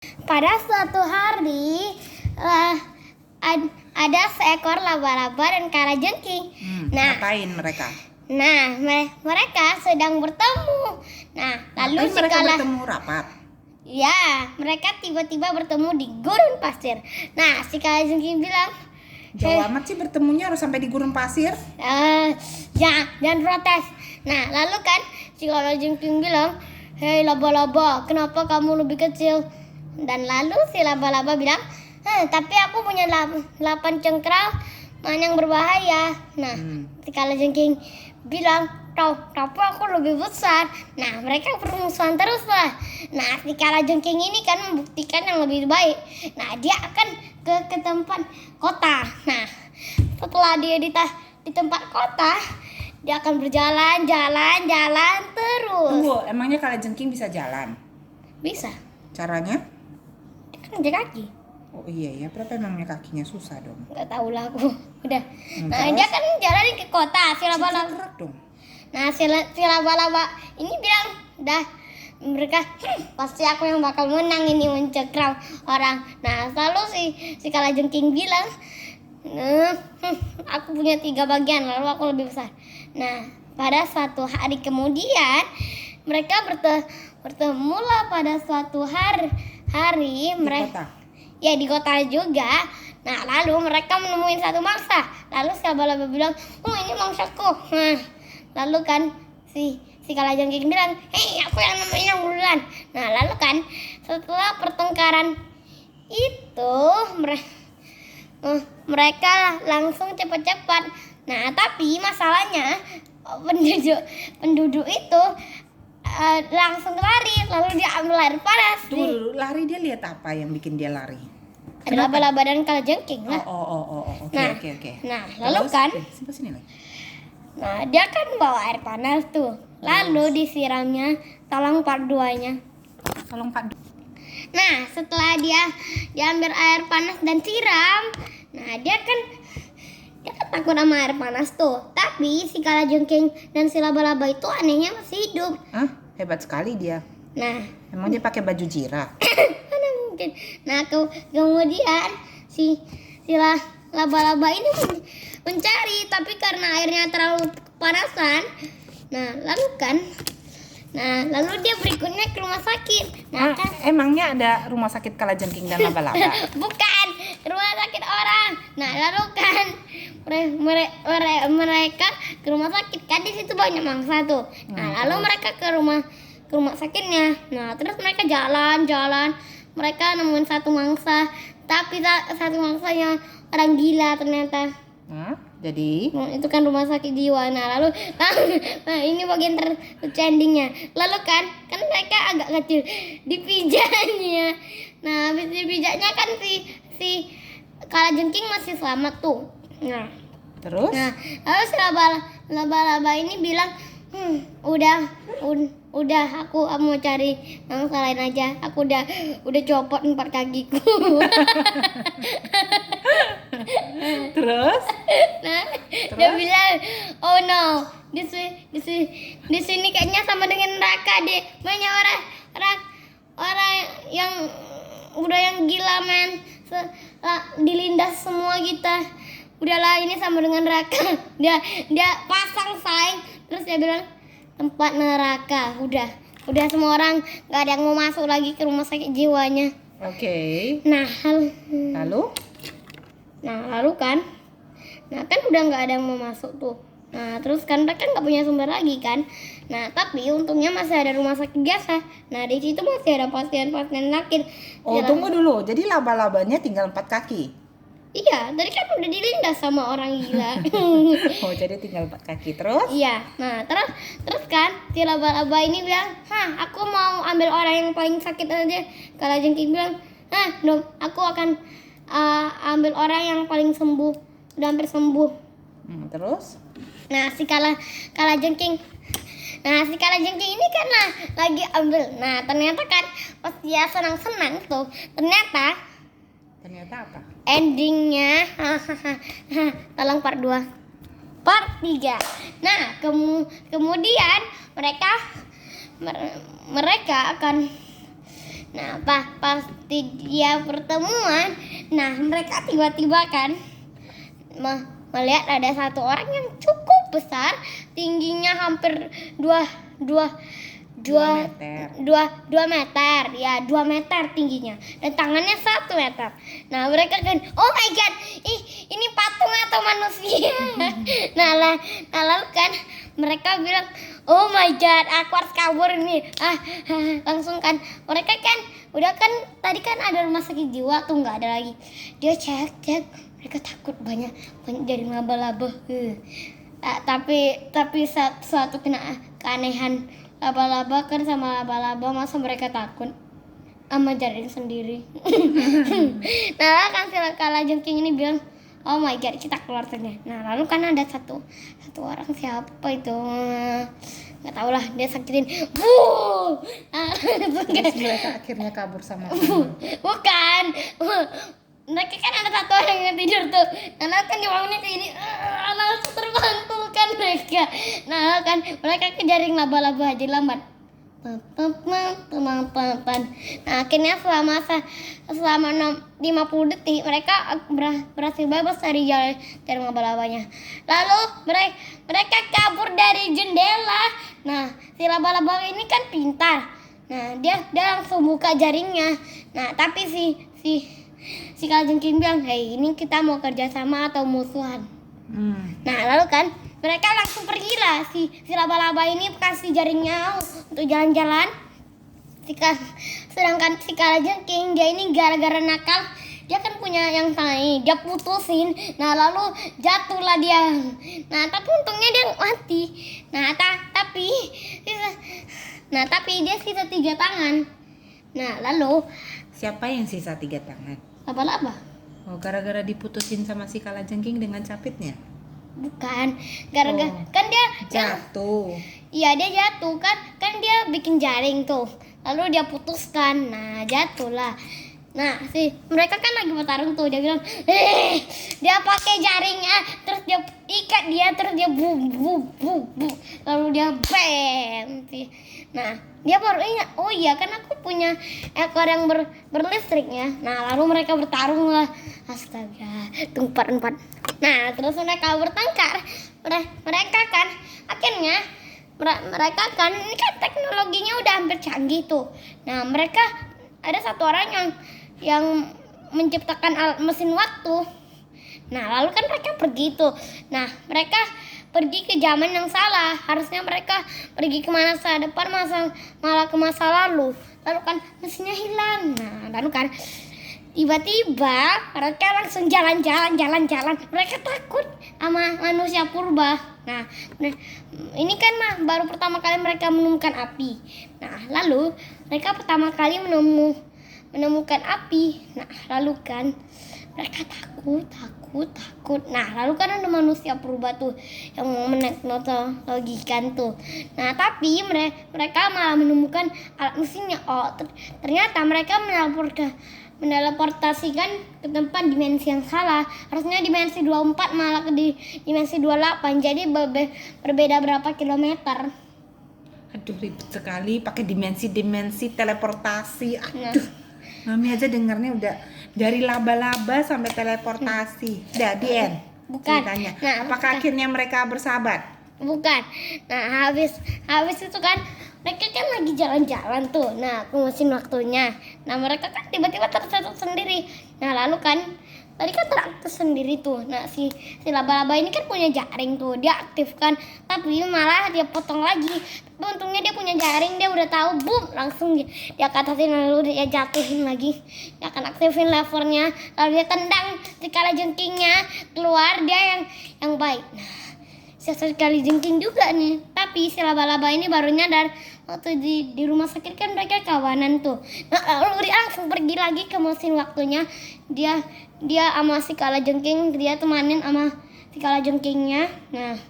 Pada suatu hari eh, ada seekor laba-laba dan kalajengking. Ngapain mereka? Mereka sedang bertemu. Lalu Ngapain mereka bertemu rapat? Ya, mereka tiba-tiba bertemu di gurun pasir. Si kalajengking bilang, Jauh amat sih bertemunya harus sampai di gurun pasir. jangan protes. Lalu kan si kalajengking bilang, hei laba-laba, kenapa kamu lebih kecil? Dan lalu si laba-laba bilang, tapi aku punya 8 cengkral yang berbahaya. Si kalajengking bilang, tapi aku lebih besar. Mereka bermusuhan terus lah. Si kalajengking ini kan membuktikan yang lebih baik. Dia akan ke tempat kota. Setelah dia di tempat kota, dia akan berjalan terus. Tunggu, emangnya kalajengking bisa jalan? Bisa. Caranya? Dia kan jalan kaki. Oh iya ya, berapa emangnya kakinya susah dong? Nggak tahu lah aku. Udah. Dia kan jalan ke kota si laba-laba. Gerak dong. Si laba-laba ini bilang, mereka pasti aku yang bakal menang ini mencekram orang. Lalu si kalajengking bilang, aku punya 3 bagian, lalu aku lebih besar. Pada suatu hari kemudian mereka bertemulah pada suatu hari mereka di kota juga. Lalu mereka menemukan satu mangsa. Lalu si laba-laba bilang, ini mangsaku. Lalu kan si kalajengking bilang, aku yang nemuin duluan. Lalu kan setelah pertengkaran itu mereka langsung cepat-cepat. Tapi masalahnya penduduk itu langsung lari, lalu dia ambil air panas. Tuh, lari dia lihat apa yang bikin dia lari? Ada laba-laba dan kalajengking lah. Oke. Lalu kan sini lagi. Dia kan bawa air panas tuh. Lalu disiramnya talang parduanya. Setelah dia ambil air panas dan siram, dia kan takut sama air panas tuh. Tapi si kalajengking dan si laba-laba itu anehnya masih hidup. Hebat sekali dia. Emang dia pakai baju jirah? Mana mungkin. Kemudian si laba-laba ini mencari, tapi karena airnya terlalu kepanasan. Lalu dia berikutnya ke rumah sakit. Emangnya ada rumah sakit kalajengking dan laba-laba? Bukan, rumah sakit orang. Lalu kan mereka ke rumah sakit kan, di situ banyak mangsa tuh. Lalu mereka ke rumah sakitnya. Terus mereka jalan. Mereka nemuin satu mangsa, tapi satu mangsanya orang gila ternyata. Jadi itu kan rumah sakit jiwa. Lalu ini bagian tercendingnya. Lalu kan mereka agak kecil, dipijatnya. Habis dipijatnya kan si kalajengking masih selamat tuh. Terus? Lalu si laba-laba ini bilang, udah aku mau cari mangsa lain aja. Aku udah copot 4 kakiku. Terus? Dia bilang, oh no, di sini kayaknya sama dengan neraka deh. Banyak orang yang gila men, dilindas semua kita. Udahlah, ini sama dengan neraka. Dia pasang sign, terus dia bilang tempat neraka. Udah semua orang nggak ada yang mau masuk lagi ke rumah sakit jiwanya. Oke. Lalu kan udah nggak ada yang mau masuk tuh. Terus kan mereka nggak punya sumber lagi kan. Tapi untungnya masih ada rumah sakit biasa. Di situ masih ada pasien-pasien sakit. Tunggu dulu. Jadi laba-labanya tinggal 4 kaki. Iya, tadi kan udah dilindas sama orang gila. Jadi tinggal 4 kaki. Terus? Iya. Terus kan si laba-laba ini bilang, aku mau ambil orang yang paling sakit aja. Kalajengking bilang, aku akan ambil orang yang paling sembuh, udah hampir sembuh. Terus? Si kalajengking ini kan lagi ambil. Ternyata kan pas dia senang-senang tuh, ternyata apa? Endingnya tolong part 2, part 3. Kemudian mereka akan Nah, pas dia pertemuan, nah mereka tiba-tiba kan melihat ada satu orang yang cukup besar, tingginya hampir 2 meter, ya 2 meter tingginya, dan tangannya 1 meter. Nah mereka kan, oh my god, ini patung atau manusia? Nah lalu kan mereka bilang, oh my god, aku harus kabur nih. Langsung kan mereka kan udah kan tadi kan ada rumah sakit jiwa tuh, nggak ada lagi. Dia cek, mereka takut banyak dari laba-laba. Tapi suatu keanehan, laba-laba kan sama laba-laba, masa mereka takut sama jaring sendiri. Nah kan si kalajengking ini bilang, oh my god, kita keluar saja. Nah lalu kan ada satu orang, siapa itu nggak tahu lah, dia sakitin. Terus mereka akhirnya kabur sama kamu. Bukan, mereka kan ada satu orang yang tidur tuh. Nah kan dibangunnya kayak ini, langsung terbantukan mereka. Nah kan mereka ke jaring laba-laba aja lambat. Nah akhirnya selama 50 detik mereka berhasil bebas dari jaring laba-labanya. Lalu mereka kabur dari jendela. Nah si laba-laba ini kan pintar. Nah dia langsung buka jaringnya. Nah tapi si kalajengking bilang, hey, ini kita mau kerjasama atau musuhan? Nah lalu kan mereka langsung pergi lah. Si laba-laba ini kasih jaringnya untuk jalan-jalan. Sedangkan si kalajengking, dia ini gara-gara nakal, dia kan punya yang tadi, dia putusin. Nah lalu jatuhlah dia. Nah tapi untungnya dia mati. Tapi dia sisa 3 tangan. Nah lalu Siapa yang sisa 3 tangan? laba-laba. Oh, gara-gara diputusin sama si kalajengking dengan capitnya? Bukan, gara-gara kan dia jatuh. Iya dia jatuh kan dia bikin jaring tuh, lalu dia putuskan, nah jatuhlah. Nah mereka kan lagi bertarung tuh, dia bilang, dia pakai jaringnya, terus dia ikat dia, terus dia bu, lalu dia bam. Nah dia baru ingat, oh iya kan aku punya ekor yang berlistriknya. Nah lalu mereka bertarung lah, astaga, tuh 4. Nah terus mereka bertengkar. Mereka kan akhirnya mereka kan ini kan teknologinya udah hampir canggih tuh. Nah mereka ada satu orang yang menciptakan alat mesin waktu. Nah lalu kan mereka pergi tuh. Nah mereka pergi ke zaman yang salah. Harusnya mereka pergi ke masa depan, malah ke masa lalu. Lalu kan mesinnya hilang. Nah lalu kan tiba-tiba mereka langsung jalan-jalan. Mereka takut sama manusia purba. Nah ini kan baru pertama kali mereka menemukan api. Nah lalu mereka pertama kali menemukan api. Nah lalu kan mereka takut. Nah lalu kan ada manusia purba tuh yang meteknologikan tuh. Nah tapi mereka malah menemukan alat mesinnya. Oh ternyata mereka meneleportasikan ke tempat dimensi yang salah. Harusnya dimensi 24 malah ke dimensi 28. Jadi berbeda berapa kilometer. Aduh ribet sekali pakai dimensi teleportasi. Aduh, Mami aja dengarnya udah dari laba-laba sampai teleportasi. Udah di end. Bukan. Ceritanya. Nah, apakah akhirnya mereka bersahabat? Bukan. Nah habis itu kan mereka kan lagi jalan-jalan tuh. Nah ke mesin waktunya. Nah mereka kan tiba-tiba tersesat sendiri. Nah lalu kan tadi kan teraktif sendiri tuh. Nah si laba-laba ini kan punya jaring tuh, dia aktifkan, tapi malah dia potong lagi. Tapi untungnya dia punya jaring, dia udah tahu, boom, langsung dia katasin, lalu dia jatuhin lagi. Dia akan aktifin levernya, lalu dia tendang si kalajengkingnya keluar, dia yang baik. Nah si kalajengking juga nih, tapi si laba-laba ini baru nyadar waktu di rumah sakit kan mereka kawanan tuh. Nah lalu dia langsung pergi lagi ke mesin waktunya. Dia sama si kalajengking, dia temanin sama si kalajengkingnya. Nah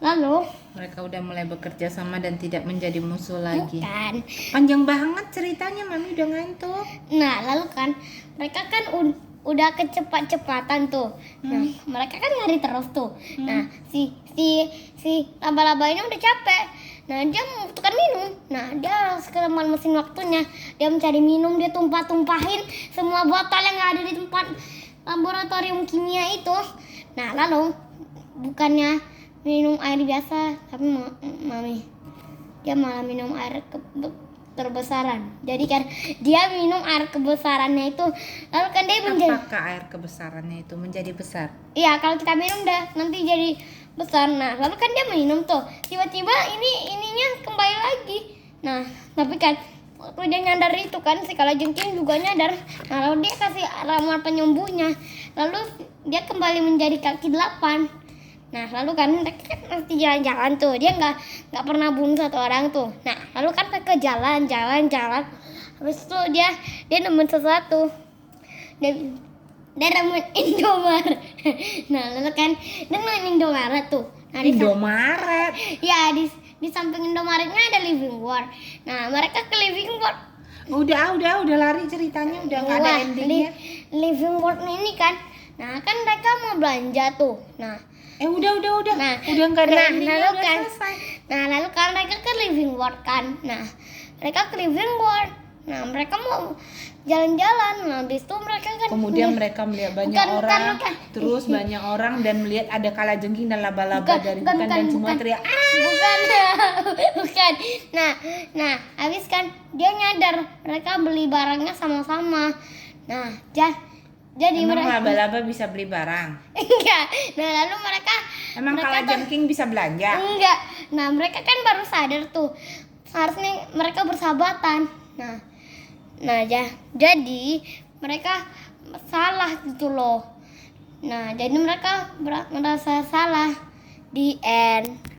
lalu mereka udah mulai bekerja sama dan tidak menjadi musuh lagi. Bukan. Panjang banget ceritanya, Mami udah ngantuk. Nah lalu kan mereka kan udah kecepatan tuh. Nah mereka kan lari terus tuh. Nah si laba-laba ini udah capek. Nah, dia membutuhkan minum. Nah, dia sekalian mesin waktunya. Dia mencari minum, dia tumpah-tumpahin semua botol yang ada di tempat laboratorium kimia itu. Nah, lalu bukannya minum air biasa, tapi mami, dia malah minum air kebesaran. Jadi kan dia minum air kebesarannya itu, lalu kan dia menjadi. Apakah air kebesarannya itu menjadi besar? Iya, kalau kita minum dah nanti jadi besar. Nah, lalu kan dia minum tuh. Tiba-tiba ininya kembali lagi. Nah, tapi kan waktu dia nyadar itu kan si kalajengking juga nyadar. Nah, lalu dia kasih ramuan penyembuhnya. Lalu dia kembali menjadi kaki 8. Nah, lalu kan mereka pasti jalan-jalan tuh. Dia nggak pernah bunuh satu orang tuh. Nah, lalu kan mereka jalan. Habis itu dia nemuin sesuatu. Dia nemuin Indomaret. Nah, lalu kan dia nemuin Indomaret tuh. Nah, Indomaret. Ya, di samping Indomaretnya ada Living World. Nah, mereka ke Living World. Udah lari ceritanya, udah nggak ada endingnya. Living World ini kan. Nah, kan mereka mau belanja tuh. Nah, udah. Nah, Udah nggak ada endingnya, lalu udah kan, selesai. Nah, lalu kan mereka ke Living World kan. Nah, mereka ke Living World. Nah, mereka mau jalan-jalan. Nah, habis itu mereka kan Kemudian mereka melihat banyak orang, terus banyak orang dan melihat ada kalajengking dan laba-laba dari hutan dan semua teriak. Bukan. Nah, habis kan dia nyadar mereka beli barangnya sama-sama. Nah, jadi Emang mereka laba-laba bisa beli barang? enggak. Nah, lalu mereka Kalajengking bisa belanja? enggak. Nah, mereka kan baru sadar tuh. Harusnya mereka bersahabatan. Jadi mereka salah gitu loh. Nah, jadi mereka merasa salah. Di end.